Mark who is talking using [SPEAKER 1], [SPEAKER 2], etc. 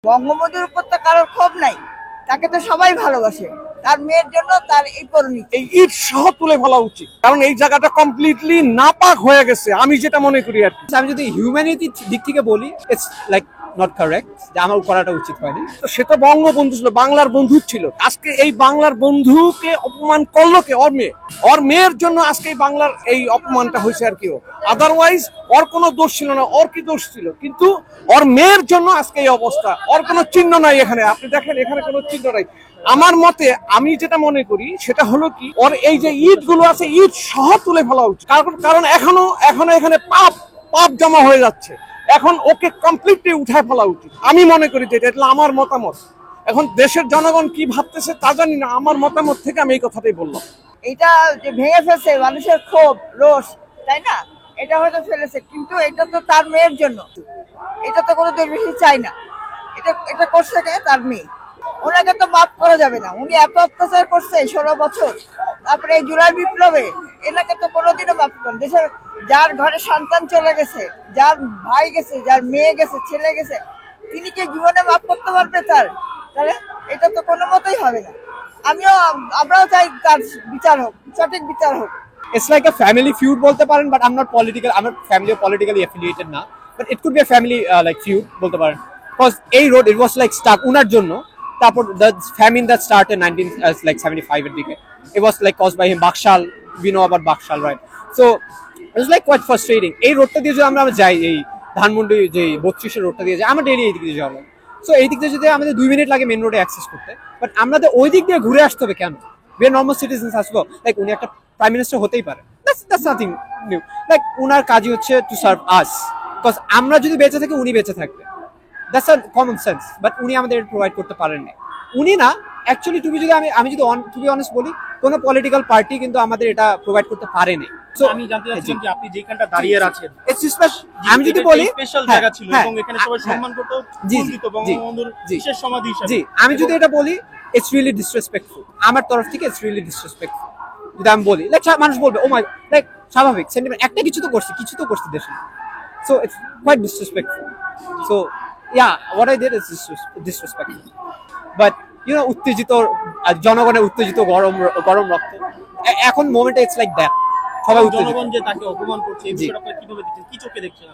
[SPEAKER 1] বঙ্গবন্ধুর উপর তো কারোর ক্ষোভ নাই, তাকে তো সবাই ভালোবাসে। তার মেয়ের জন্য তার এই পরিণতি,
[SPEAKER 2] এই ইট সহ তুলে ফেলা উচিত, কারণ এই জায়গাটা কমপ্লিটলি নাপাক হয়ে গেছে, আমি যেটা মনে করি আর কি।
[SPEAKER 3] আমি যদি হিউম্যানিটির দিক থেকে বলি, ইটস লাইক নট কারেক্ট, যে আমার করাটা উচিত হয়নি।
[SPEAKER 2] তো সেটা বঙ্গবন্ধু ছিল, বাংলার বন্ধু ছিল। আজকে এই বাংলার বন্ধুকে অপমান করলো কে? ওর মেয়ের জন্য আজকে এই বাংলার এই অপমানটা হয়েছে আর কি। আদারওয়াইজ ওর কোনো দোষ ছিল না, ওর কি দোষ ছিল? কিন্তু ওর মেয়ের জন্য আজকে এই অবস্থা। ওর কোনো চিহ্ন নাই এখানে, আপনি দেখেন এখানে কোনো চিহ্ন নাই। আমার মতে আমি যেটা মনে করি সেটা হলো কি, ওর এই যে ইট গুলো আছে ইট সহ তুলে ফেলা উচিত। কারণ এখনো এখানে পাপ জমা হয়ে যাচ্ছে। এখন ওকে কমপ্লিটলি উঠায় ফেলা উচিত, আমি মনে করি। যেটা এটা আমার মতামত। এখন দেশের জনগণ কি ভাবতেছে তা জানি না, আমার মতামত থেকে আমি এই কথাটাই বললাম।
[SPEAKER 1] এটা যে ভেঙে ফেলছে মানুষের ক্ষোভ রোষ, তাই না? এটা হয়তো ফেলেছে, কিন্তু এটা তো তার মেয়ের জন্য, এটা তো কোনো দেশবাসী চাই না। এটা করছে কে? তার মেয়ে। ওনাকে তো মাফ করা যাবে না, উনি এত অত্যাচার করছে 16 বছর। তারপরে এই জুলাই বিপ্লবে এনাকে তো কোনোদিনও মাফ করেন। দেশের যার ঘরে সন্তান চলে গেছে, যার ভাই গেছে, যার মেয়ে গেছে, ছেলে গেছে, তিনি কি জীবনে মাফ করতে পারবে তাহলে এটা তো কোনো মতেই হবে না। আমরাও চাই তার বিচার হোক, সঠিক বিচার হোক।
[SPEAKER 3] It's like a family feud বলতে পারেন, but I'm not political. আমার family politically affiliated না, but it could be a family like feud বলতে পারেন, because এই road it was like stuck উনার জন্য। তারপর the famine that started 1975 এর দিকে, it was like caused by him. Bakshal, we know about Bakshal, right? So it was like quite frustrating. এই রোডটা দিয়ে যদি আমরা যাই, এই ধানমন্ডি যে 32 এর রোডটা দিয়ে যাই, আমার ডেইলি এই দিক দিয়ে যাওয়া। সো এই দিক দিয়ে যদি আমাদের 2 মিনিট লাগে মেন রোডে অ্যাক্সেস করতে, বাট আমাদের ওই দিক দিয়ে ঘুরে আসতে হবে কেন? we are normal citizens as well. Like উনি একটা প্রাইম মিনিস্টার হতেই পারে, that's nothing new. লাইক উনার কাজই হচ্ছে টু সার্ভ আস, বিকজ আমরা যদি বেঁচে থাকি উনি বেঁচে থাকবে, that's a common sense. But উনি আমাদের প্রোভাইড করতে পারেননি। উনি না, অ্যাকচুয়ালি আমি যদি টু বি অনেস্ট বলি, কোনো পলিটিক্যাল পার্টি কিন্তু আমাদের এটা প্রোভাইড করতে পারেনি।
[SPEAKER 4] সো আমি জানতে চাচ্ছিলাম যে আপনি যেখানটা দাঁড়িয়ে আছেন,
[SPEAKER 3] আমি যদি বলি
[SPEAKER 4] স্পেশাল জায়গা ছিল এবং এখানে সবাই সম্মান করতো, বন্দিত বঙ্গবন্ধুর বিশেষ সমাধি হিসেবে।
[SPEAKER 3] জি, আমি যদি এটা বলি, ইটস রিয়েলি ডিসরেসপেক্টফুল আমার তরফ থেকে। ইটস রিয়েলি ডিসরেসপেক্টফুল যদি আমি বলি। লাইক মানুষ বলবে ও মাই, লাইক স্বাভাবিক সেন্টিমেন্ট, একটা কিছু তো করছি দেশে। So it's quite disrespectful. So yeah, what I did is disrespectful. But you know, উত্তেজিত জনগণের উত্তেজিত গরম রক্ত এখন মোমেন্টে ইটস লাইক দ্যাট। সবাই
[SPEAKER 4] জনগণ যে তাকে অপমান করছে, এই বিষয়টা কিভাবে দেখছেন, কি চোখে দেখছেন?